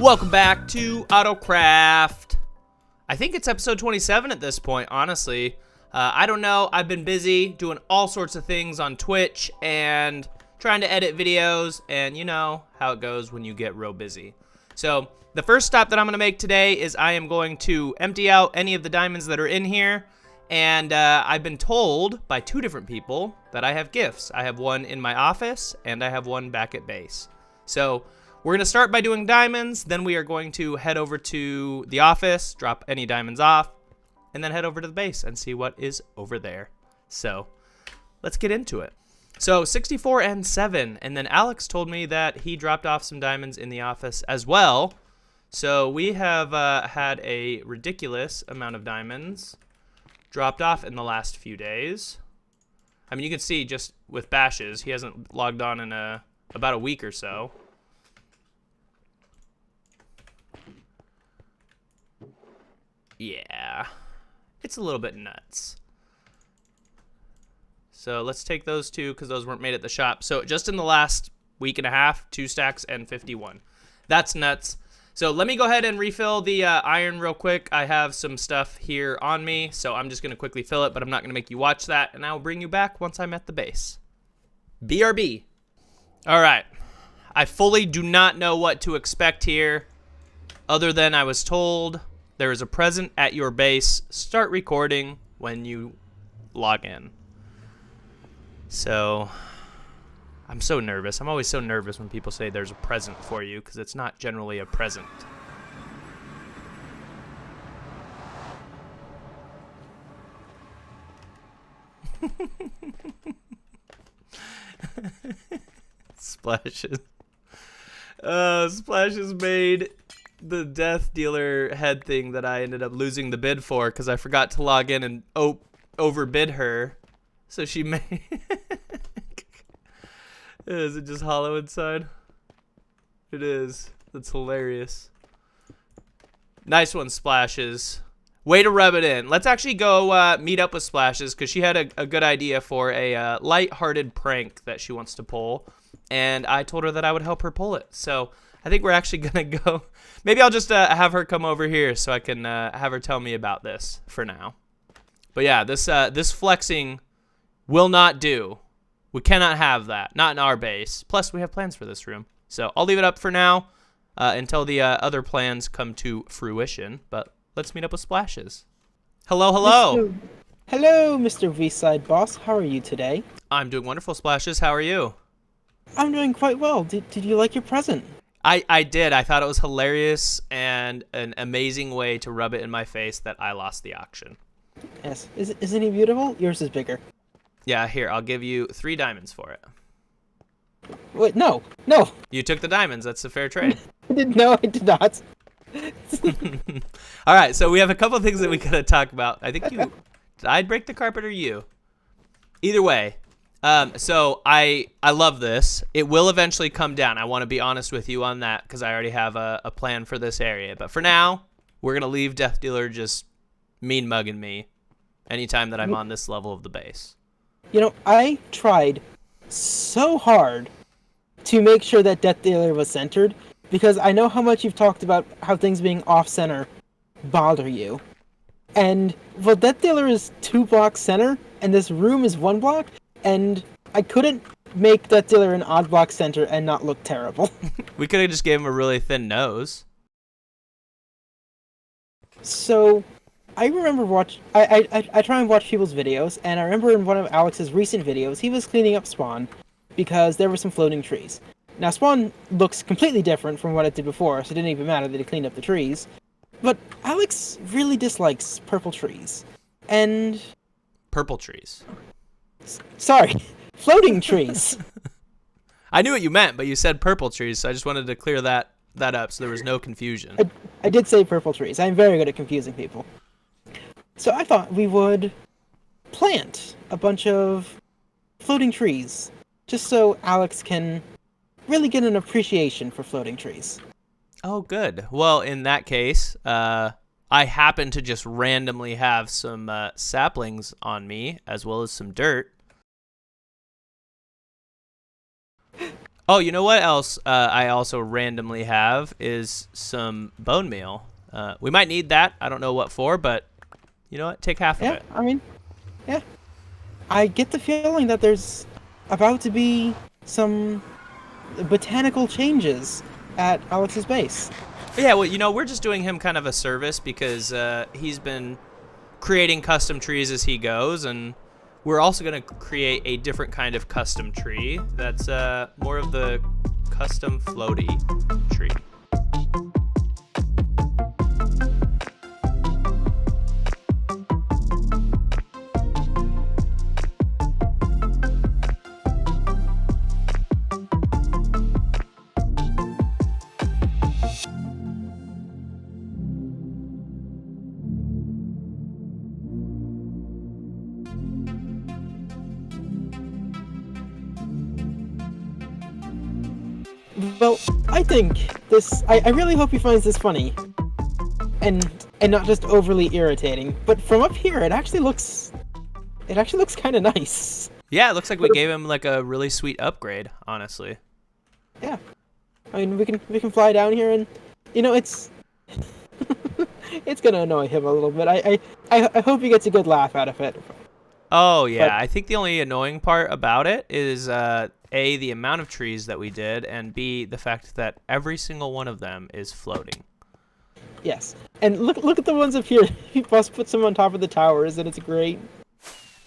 Welcome back to AutoCraft. I think it's episode 27 at this point, honestly. I don't know. I've been busy doing all sorts of things on Twitch and trying to edit videos, and you know how it goes when you get real busy. So the first stop that I'm going to make today is I am going to empty out any of the diamonds that are in here, and I've been told by two different people that I have gifts. I have one in my office, and I have one back at base. So we're going to start by doing diamonds, then we are going to head over to the office, drop any diamonds off, and then head over to the base and see what is over there. So let's get into it. So 64 and 7, and then Alex told me that he dropped off some diamonds in the office as well. So we have had a ridiculous amount of diamonds dropped off in the last few days. I mean, you can see just with bashes, he hasn't logged on in about a week or so. Yeah, it's a little bit nuts. So let's take those two because those weren't made at the shop. So just in the last week and a half, 2 stacks and 51. That's nuts. So let me go ahead and refill the iron real quick. I have some stuff here on me, so I'm just going to quickly fill it, but I'm not going to make you watch that, and I'll bring you back once I'm at the base. BRB. All right. I fully do not know what to expect here, other than I was told there is a present at your base. Start recording when you log in. So I'm so nervous. I'm always so nervous when people say there's a present for you because it's not generally a present. Splashes. Splashes made the death dealer head thing that I ended up losing the bid for because I forgot to log in and overbid her. So she made... Is it just hollow inside? It is. That's hilarious. Nice one, Splashes. Way to rub it in. Let's actually go meet up with Splashes because she had a good idea for a light-hearted prank that she wants to pull. And I told her that I would help her pull it. So I think we're actually going to go... Maybe I'll just have her come over here so I can have her tell me about this for now. But yeah, this flexing will not do. We cannot have that. Not in our base. Plus, we have plans for this room. So I'll leave it up for now until the other plans come to fruition. But let's meet up with Splashes. Hello, hello. Hello, Mr. V-Side Boss. How are you today? I'm doing wonderful, Splashes. How are you? I'm doing quite well. Did you like your present? I did. I thought it was hilarious and an amazing way to rub it in my face that I lost the auction. Yes. Isn't he beautiful? Yours is bigger. Yeah, here, I'll give you 3 diamonds for it. Wait, no. You took the diamonds. That's a fair trade. I did not. All right, so we have a couple of things that we gotta talk about. I think did I break the carpet or you? Either way. So I love this. It will eventually come down. I want to be honest with you on that because I already have a plan for this area. But for now, we're gonna leave Death Dealer just mean mugging me anytime that I'm on this level of the base. You know, I tried so hard to make sure that Death Dealer was centered because I know how much you've talked about how things being off-center bother you. And, well, Death Dealer is 2 blocks center, and this room is 1 block, and I couldn't make Death Dealer an odd block center and not look terrible. We could have just gave him a really thin nose. So I remember I try and watch people's videos, and I remember in one of Alex's recent videos, he was cleaning up Spawn because there were some floating trees. Now, Spawn looks completely different from what it did before, so it didn't even matter that he cleaned up the trees. But Alex really dislikes purple trees. And... Purple trees. Sorry, floating trees. I knew what you meant, but you said purple trees, so I just wanted to clear that up so there was no confusion. I did say purple trees. I'm very good at confusing people. So I thought we would plant a bunch of floating trees, just so Alex can really get an appreciation for floating trees. Oh, good. Well, in that case, I happen to just randomly have some saplings on me, as well as some dirt. Oh, you know what else I also randomly have is some bone meal. We might need that. I don't know what for, but you know what? Take half of Yeah, it. I mean, yeah. I get the feeling that there's about to be some botanical changes at Alex's base. But yeah, well, you know, we're just doing him kind of a service because he's been creating custom trees as he goes, and we're also going to create a different kind of custom tree that's more of the custom floaty tree. Well, I think this. I really hope he finds this funny, and not just overly irritating. But from up here, it actually looks kind of nice. Yeah, it looks like we gave him like a really sweet upgrade, honestly. Yeah, I mean we can fly down here, and you know it's it's gonna annoy him a little bit. I hope he gets a good laugh out of it. Oh, yeah. But I think the only annoying part about it is A, the amount of trees that we did, and B, the fact that every single one of them is floating. yes, and look at the ones up here. He must put some on top of the towers, and it's great.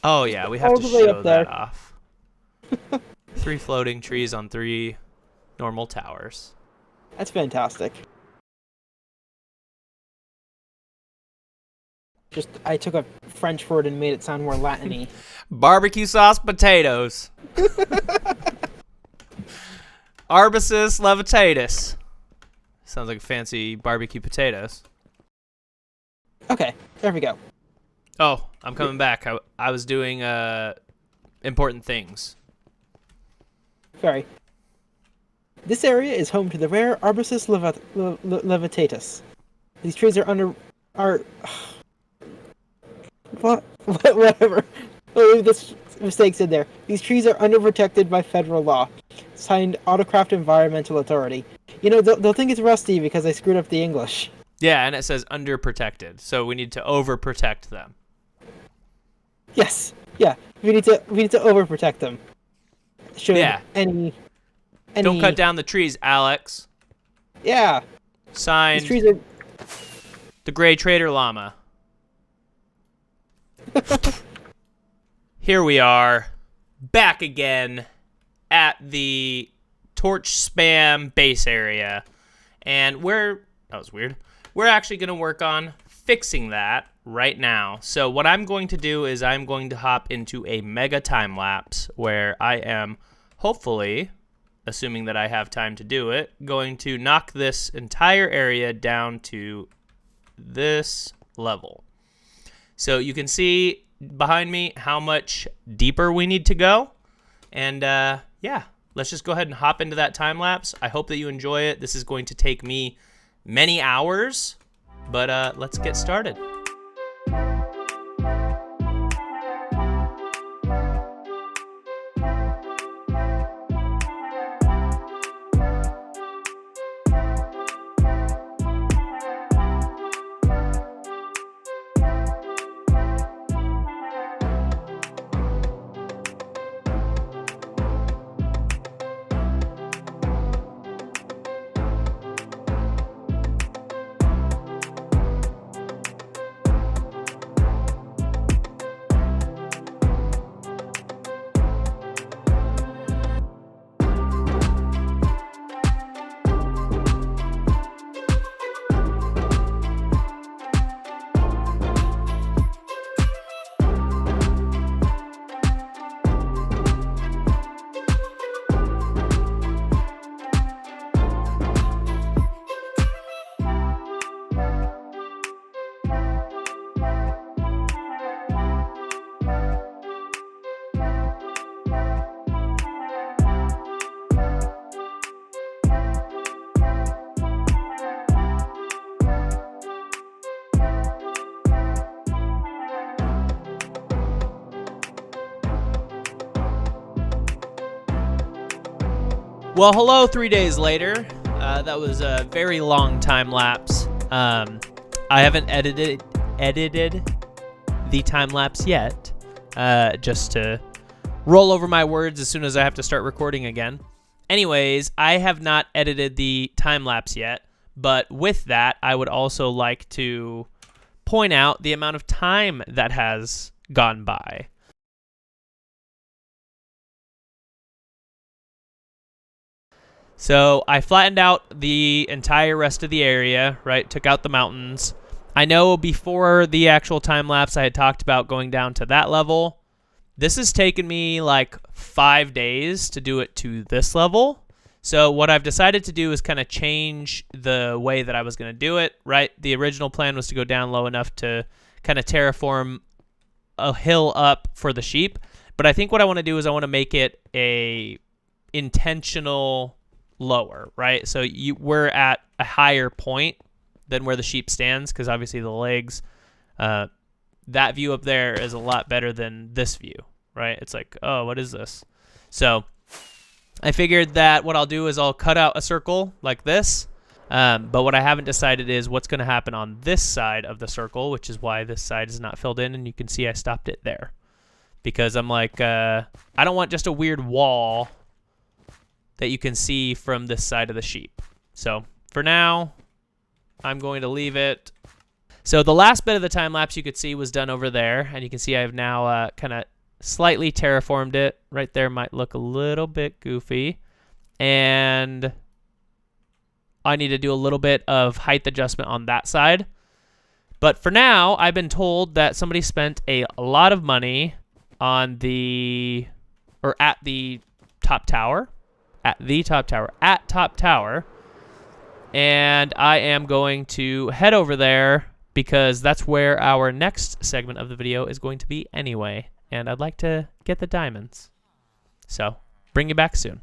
Oh, yeah. We have All to the way show up that there. off. 3 floating trees on 3 normal towers. That's fantastic. Just I took a French word and made it sound more Latin-y. Barbecue sauce potatoes. Arbutus levitatus. Sounds like fancy barbecue potatoes. Okay, there we go. Oh, I'm coming back. I was doing important things. Sorry. This area is home to the rare Arbutus levitatus. These trees are whatever. Oh, leave this mistakes in there. These trees are underprotected by federal law. Signed, AutoCraft Environmental Authority. You know, they'll think it's rusty because I screwed up the English. Yeah, and it says underprotected, so we need to overprotect them. Yes. Yeah. We need to overprotect them. Should Yeah. any Don't cut down the trees, Alex. Yeah. Signed, These trees are the Gray Trader Llama. Here we are, back again at the torch spam base area. And that was weird. We're actually going to work on fixing that right now. So what I'm going to do is I'm going to hop into a mega time lapse where I am hopefully, assuming that I have time to do it, going to knock this entire area down to this level. So you can see behind me how much deeper we need to go. And yeah, let's just go ahead and hop into that time lapse. I hope that you enjoy it. This is going to take me many hours, but let's get started. Well, hello, 3 days later. That was a very long time lapse. I haven't edited the time lapse yet, just to roll over my words as soon as I have to start recording again. Anyways, I have not edited the time lapse yet, but with that, I would also like to point out the amount of time that has gone by. So I flattened out the entire rest of the area, right? Took out the mountains. I know before the actual time lapse, I had talked about going down to that level. This has taken me like 5 days to do it to this level. So what I've decided to do is kind of change the way that I was going to do it, right? The original plan was to go down low enough to kind of terraform a hill up for the sheep. But I think what I want to do is I want to make it a intentional lower, right? So we're at a higher point than where the sheep stands, because obviously the legs, that view up there is a lot better than this view, right? It's like, oh, what is this? So I figured that what I'll do is I'll cut out a circle like this, but what I haven't decided is what's going to happen on this side of the circle, which is why this side is not filled in, and you can see I stopped it there. Because I'm like, I don't want just a weird wall that you can see from this side of the sheep. So for now, I'm going to leave it. So the last bit of the time lapse you could see was done over there, and you can see I've now kind of slightly terraformed it. Right there might look a little bit goofy, and I need to do a little bit of height adjustment on that side. But for now, I've been told that somebody spent a lot of money on at the top tower, and I am going to head over there because that's where our next segment of the video is going to be anyway, and I'd like to get the diamonds. So, bring you back soon.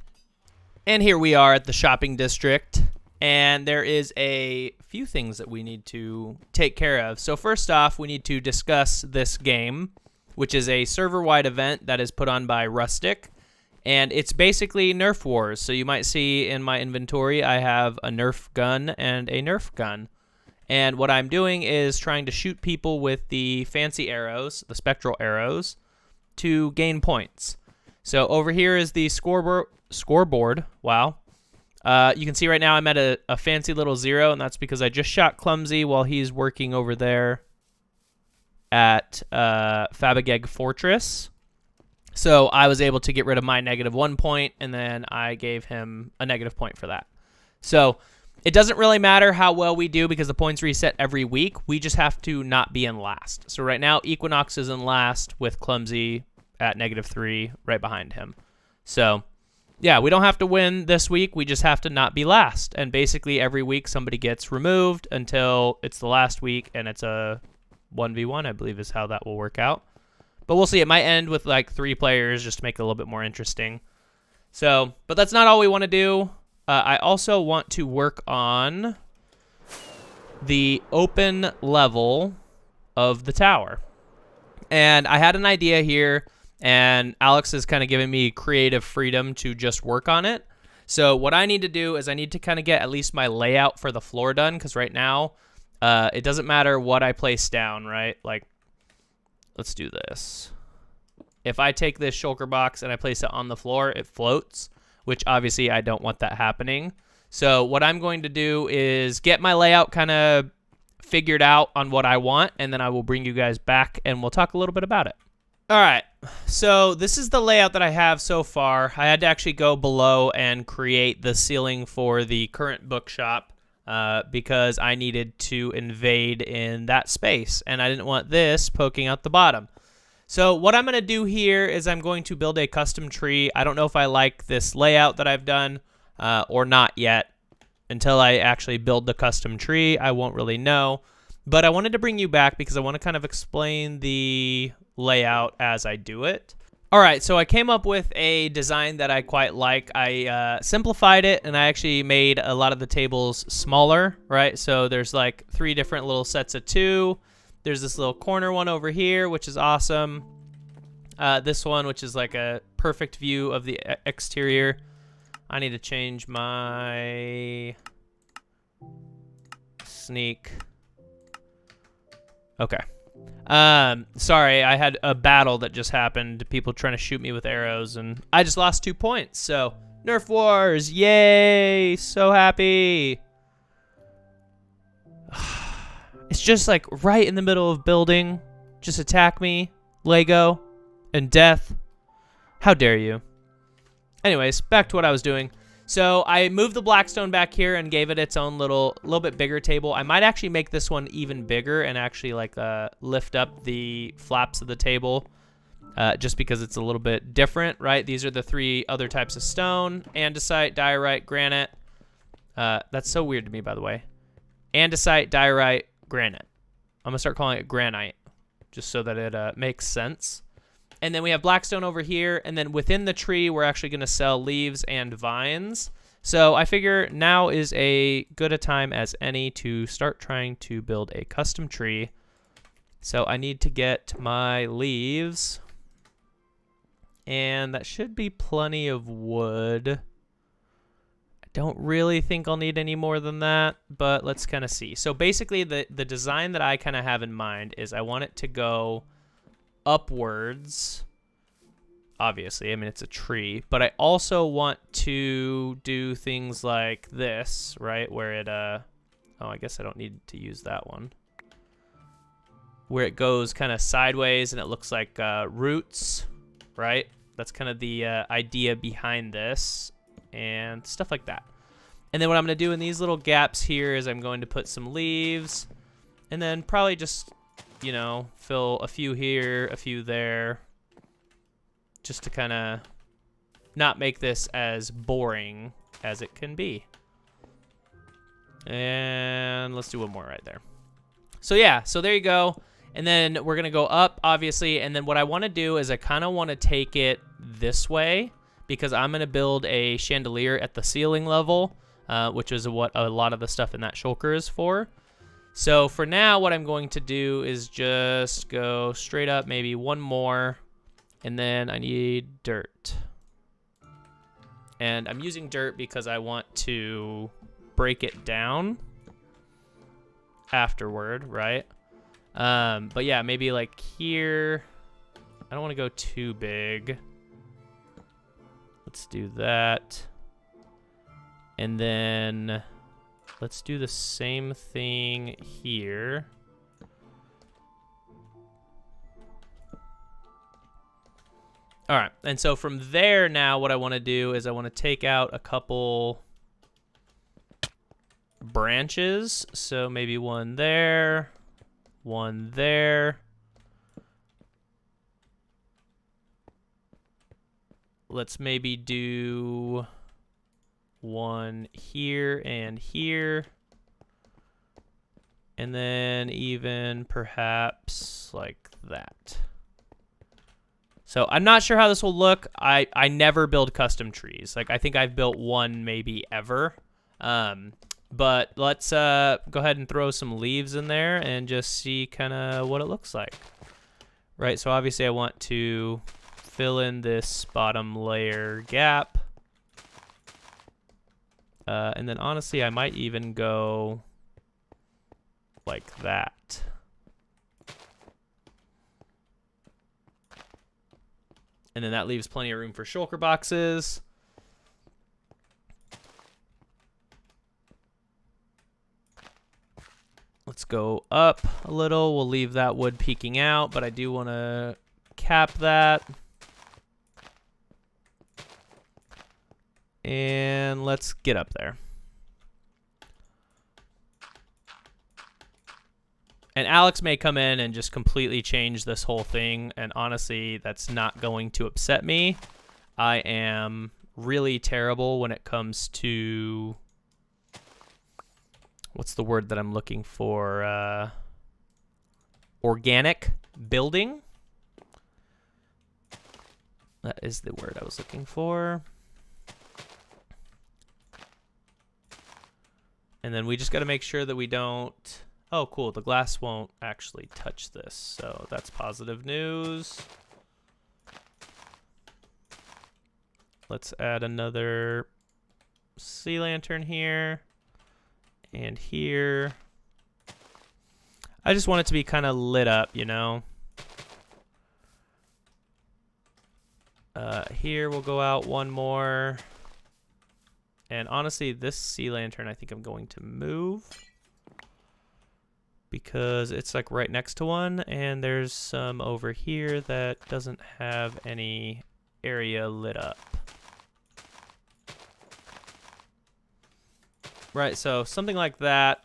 And here we are at the shopping district, and there is a few things that we need to take care of. So first off, we need to discuss this game, which is a server-wide event that is put on by Rustic, and it's basically Nerf Wars. So you might see in my inventory I have a Nerf gun and a Nerf gun. And what I'm doing is trying to shoot people with the fancy arrows, the spectral arrows, to gain points. So over here is the scoreboard. Wow. You can see right now I'm at a fancy little 0, and that's because I just shot Clumsy while he's working over there at Fabageg Fortress. So I was able to get rid of my -1 point, and then I gave him a -1 point for that. So it doesn't really matter how well we do because the points reset every week. We just have to not be in last. So right now, Equinox is in last with Clumsy at -3 right behind him. So yeah, we don't have to win this week. We just have to not be last. And basically every week somebody gets removed until it's the last week, and it's a 1v1, I believe is how that will work out. But we'll see. It might end with like 3 players just to make it a little bit more interesting. So, but that's not all we want to do. I also want to work on the open level of the tower. And I had an idea here, and Alex is kind of giving me creative freedom to just work on it. So what I need to do is I need to kind of get at least my layout for the floor done, because right now it doesn't matter what I place down, right? Like, let's do this. If I take this shulker box and I place it on the floor, it floats, which obviously I don't want that happening. So what I'm going to do is get my layout kind of figured out on what I want, and then I will bring you guys back and we'll talk a little bit about it. All right, so this is the layout that I have so far. I had to actually go below and create the ceiling for the current bookshop because I needed to invade in that space, and I didn't want this poking out the bottom. So what I'm going to do here is I'm going to build a custom tree. I don't know if I like this layout that I've done or not yet. Until I actually build the custom tree, I won't really know. But I wanted to bring you back because I want to kind of explain the layout as I do it. All right, so I came up with a design that I quite like. I simplified it, and I actually made a lot of the tables smaller, right? So there's like 3 different little sets of 2. There's this little corner one over here, which is awesome. This one, which is like a perfect view of the exterior. I need to change my sneak. Okay. Sorry, I had a battle that just happened. People trying to shoot me with arrows, and I just lost 2 points. So, Nerf Wars, yay! So happy. It's just like right in the middle of building. Just attack me, Lego, and death. How dare you? Anyways, back to what I was doing. So I moved the Blackstone back here and gave it its own little bit bigger table. I might actually make this one even bigger and actually like lift up the flaps of the table just because it's a little bit different, right? These are the 3 other types of stone: andesite, diorite, granite. That's so weird to me, by the way. Andesite, diorite, granite. I'm gonna start calling it granite just so that it makes sense. And then we have Blackstone over here, and then within the tree, we're actually going to sell leaves and vines. So I figure now is a good a time as any to start trying to build a custom tree. So I need to get my leaves, and that should be plenty of wood. I don't really think I'll need any more than that, but let's kind of see. So basically, the design that I kind of have in mind is I want it to go upwards. Obviously, I mean, it's a tree, but I also want to do things like this, right? Where it, oh, I guess I don't need to use that one. Where it goes kind of sideways and it looks like roots, right? That's kind of the idea behind this and stuff like that. And then what I'm going to do in these little gaps here is I'm going to put some leaves and then probably just, you know, fill a few here, a few there, just to kind of not make this as boring as it can be. And let's do one more right there. So yeah, so there you go. And then we're gonna go up, obviously, and then what I want to do is I kind of want to take it this way because I'm gonna build a chandelier at the ceiling level, which is what a lot of the stuff in that shulker is for. So for now, what I'm going to do is just go straight up, maybe one more, and then I need dirt. And I'm using dirt because I want to break it down afterward, right? But yeah, maybe like here. I don't want to go too big. Let's do that. And then let's do the same thing here. All right, and so from there now, what I want to do is I want to take out a couple branches. So maybe one there, one there. Let's maybe do one here and here. And then even perhaps like that. So I'm not sure how this will look. I never build custom trees. Like I think I've built one maybe ever. But let's go ahead and throw some leaves in there and just see kind of what it looks like. Right, so obviously I want to fill in this bottom layer gap. And then honestly, I might even go like that. And then that leaves plenty of room for shulker boxes. Let's go up a little. We'll leave that wood peeking out, but I do want to cap that. And let's get up there. And Alex may come in and just completely change this whole thing. And honestly, that's not going to upset me. I am really terrible when it comes to... what's the word that I'm looking for? Organic building. That is the word I was looking for. And then we just got to make sure that we don't... oh, cool. The glass won't actually touch this. So that's positive news. Let's add another sea lantern here and here. I just want it to be kind of lit up, you know. Here we'll go out one more. And honestly, this sea lantern I think I'm going to move because it's like right next to one, and there's some over here that doesn't have any area lit up. Right, so something like that.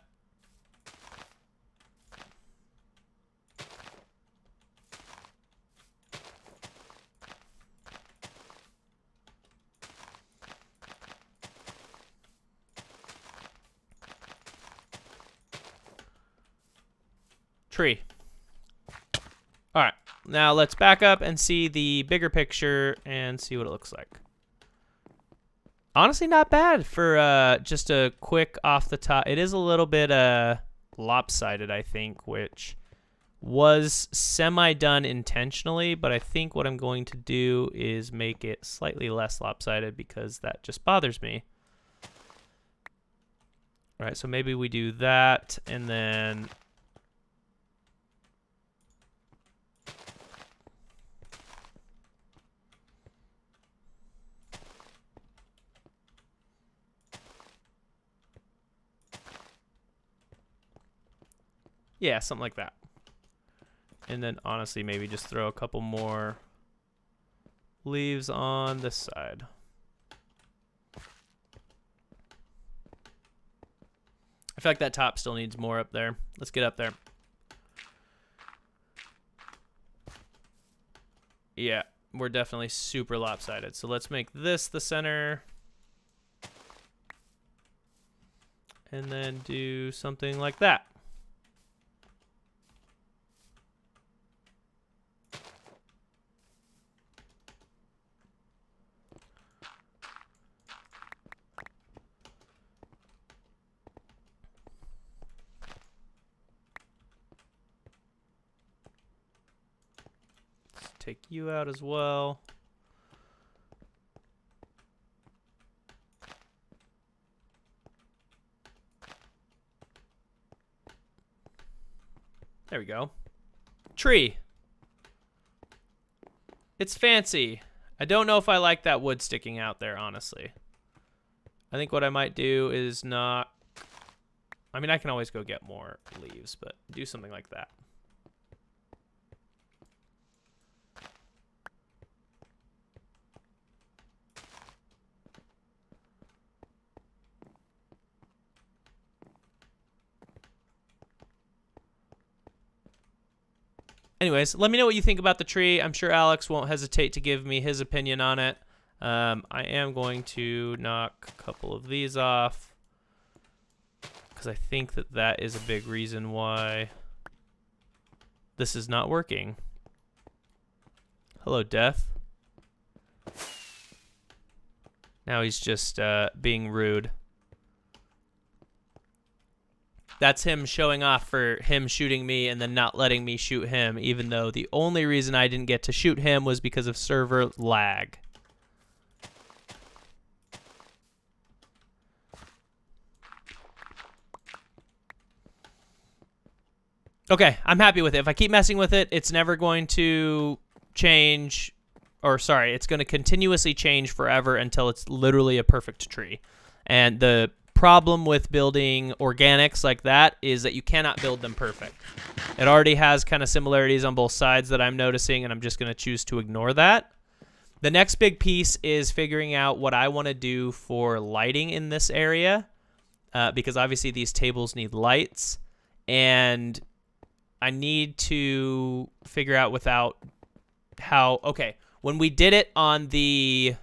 Tree. All right, now let's back up and see the bigger picture and see what it looks like. Honestly, not bad for just a quick off the top. It is a little bit lopsided, I think, which was semi-done intentionally, but I think what I'm going to do is make it slightly less lopsided because that just bothers me. All right, so maybe we do that, and then yeah, something like that. And then honestly, maybe just throw a couple more leaves on this side. I feel like that top still needs more up there. Let's get up there. Yeah, we're definitely super lopsided. So let's make this the center. And then do something like that. Take you out as well. There we go. Tree. It's fancy. I don't know if I like that wood sticking out there, honestly. I think what I might do is not... I mean, I can always go get more leaves, but do something like that. Anyways, let me know what you think about the tree. I'm sure Alex won't hesitate to give me his opinion on it. I am going to knock a couple of these off because I think that that is a big reason why this is not working. Hello, Death. Now he's just being rude. That's him showing off for him shooting me and then not letting me shoot him, even though the only reason I didn't get to shoot him was because of server lag. Okay, I'm happy with it. If I keep messing with it, it's never going to change, or sorry, it's going to continuously change forever until it's literally a perfect tree. And the problem with building organics like that is that you cannot build them perfect. It already has kind of similarities on both sides that I'm noticing, and I'm just going to choose to ignore that. The next big piece is figuring out what I want to do for lighting in this area, because obviously these tables need lights, and I need to figure out without how... Okay, when we did it on the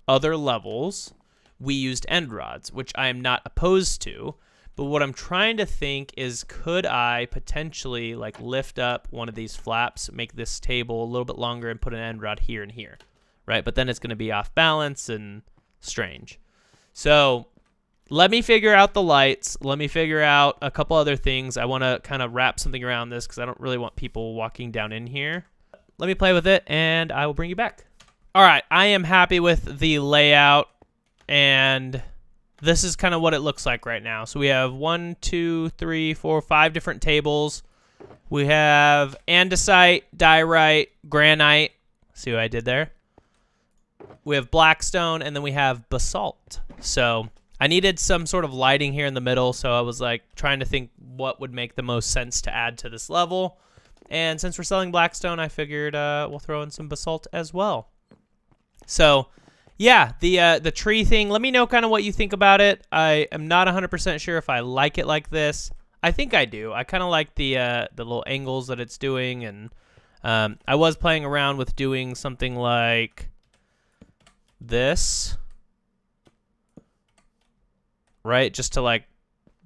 other levels, we used end rods, which I am not opposed to, but what I'm trying to think is, could I potentially like lift up one of these flaps, make this table a little bit longer, and put an end rod here and here, right? But then it's going to be off balance and strange. So let me figure out the lights. Let me figure out a couple other things. I want to kind of wrap something around this because I don't really want people walking down in here. Let me play with it, and I will bring you back. All right, I am happy with the layout. and this is kind of what it looks like right now. So we have 1, 2, 3, 4, 5 different tables. We have andesite, diorite, granite. See what I did there? We have blackstone, and then we have basalt. So I needed some sort of lighting here in the middle, so I was like trying to think what would make the most sense to add to this level. And since we're selling blackstone, I figured we'll throw in some basalt as well. So yeah, the tree thing, let me know kind of what you think about it. I am not 100% sure if I like it like this. I think I do. I kind of like the little angles that it's doing, and I was playing around with doing something like this, right? Just to like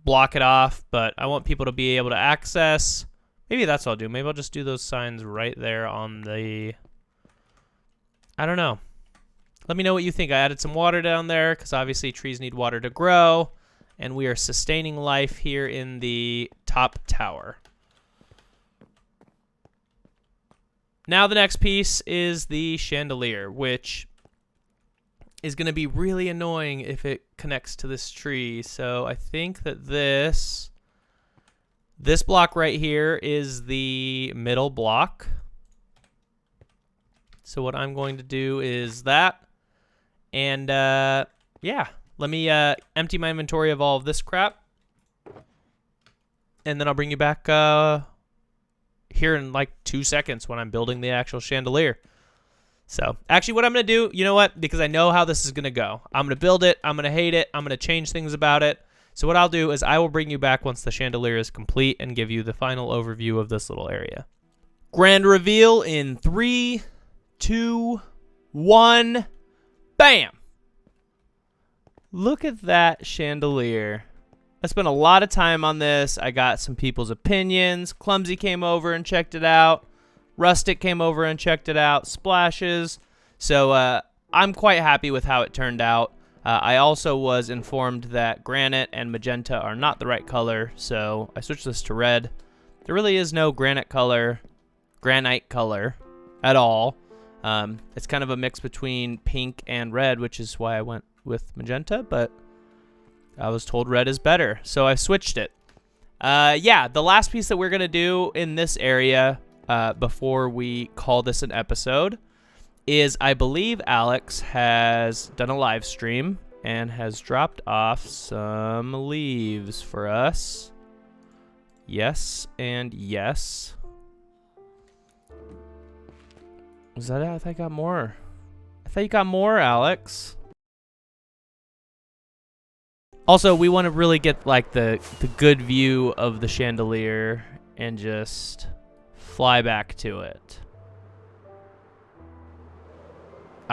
block it off, but I want people to be able to access. Maybe that's what I'll do. Maybe I'll just do those signs right there on the, I don't know. Let me know what you think. I added some water down there because obviously trees need water to grow, and we are sustaining life here in the top tower. Now the next piece is the chandelier, which is going to be really annoying if it connects to this tree. So I think that this block right here is the middle block. So what I'm going to do is that. And yeah, let me empty my inventory of all of this crap. And then I'll bring you back here in like 2 seconds when I'm building the actual chandelier. So actually what I'm going to do, you know what? Because I know how this is going to go. I'm going to build it. I'm going to hate it. I'm going to change things about it. So what I'll do is I will bring you back once the chandelier is complete and give you the final overview of this little area. Grand reveal in 3, 2, 1. Bam! Look at that chandelier. I spent a lot of time on this. I got some people's opinions. Clumsy came over and checked it out. Rustic came over and checked it out. Splashes. So I'm quite happy with how it turned out. I also was informed that granite and magenta are not the right color, so I switched this to red. There really is no granite color at all. It's kind of a mix between pink and red, which is why I went with magenta, but I was told red is better, so I switched it. Yeah, the last piece that we're going to do in this area before we call this an episode is I believe Alex has done a live stream and has dropped off some leaves for us. Yes and yes. Was that it? I thought I got more. I thought you got more, Alex. Also, we want to really get like the good view of the chandelier and just fly back to it.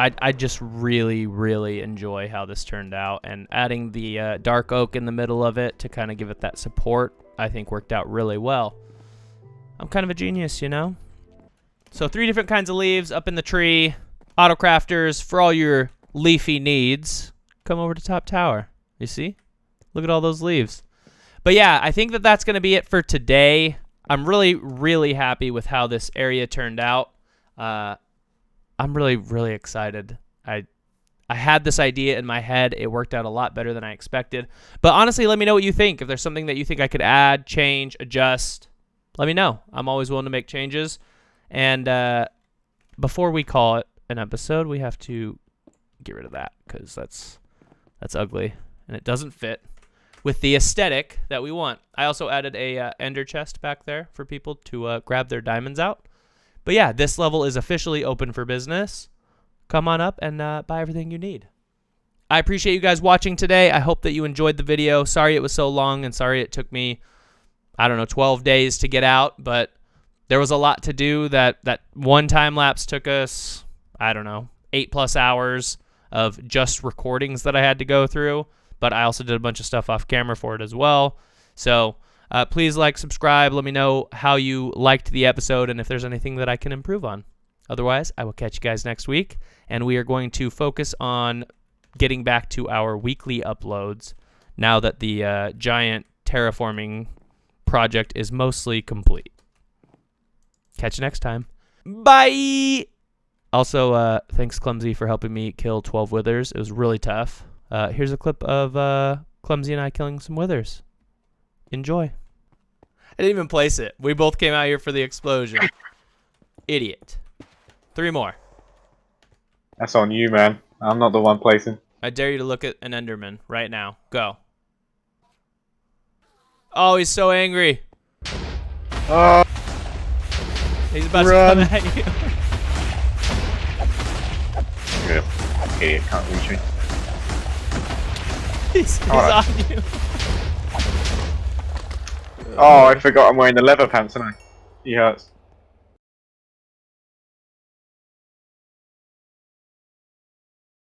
I just really, really enjoy how this turned out, and adding the dark oak in the middle of it to kind of give it that support, I think worked out really well. I'm kind of a genius, you know? So 3 different kinds of leaves up in the tree. AutoCrafters, for all your leafy needs, come over to Top Tower. You see? Look at all those leaves. But yeah, I think that that's going to be it for today. I'm really, really happy with how this area turned out. I'm really, really excited. I had this idea in my head. It worked out a lot better than I expected. But honestly, let me know what you think. If there's something that you think I could add, change, adjust, let me know. I'm always willing to make changes. And before we call it an episode, we have to get rid of that because that's ugly and it doesn't fit with the aesthetic that we want. I also added a ender chest back there for people to grab their diamonds out. But yeah, this level is officially open for business. Come on up and buy everything you need. I appreciate you guys watching today. I hope that you enjoyed the video. Sorry it was so long, and sorry it took me, 12 days to get out, but there was a lot to do. That one time lapse took us, 8+ hours of just recordings that I had to go through, but I also did a bunch of stuff off camera for it as well. So please like, subscribe. Let me know how you liked the episode and if there's anything that I can improve on. Otherwise, I will catch you guys next week, and we are going to focus on getting back to our weekly uploads now that the giant terraforming project is mostly complete. Catch you next time. Bye! Also, thanks, Clumsy, for helping me kill 12 withers. It was really tough. Here's a clip of Clumsy and I killing some withers. Enjoy. I didn't even place it. We both came out here for the explosion. Idiot. 3 more. That's on you, man. I'm not the one placing. I dare you to look at an Enderman right now. Go. Oh, he's so angry. Oh, He's about Run. to come at you. yeah. Idiot can't reach me. He's Alright. on you. Oh, I forgot I'm wearing the leather pants, and he hurts.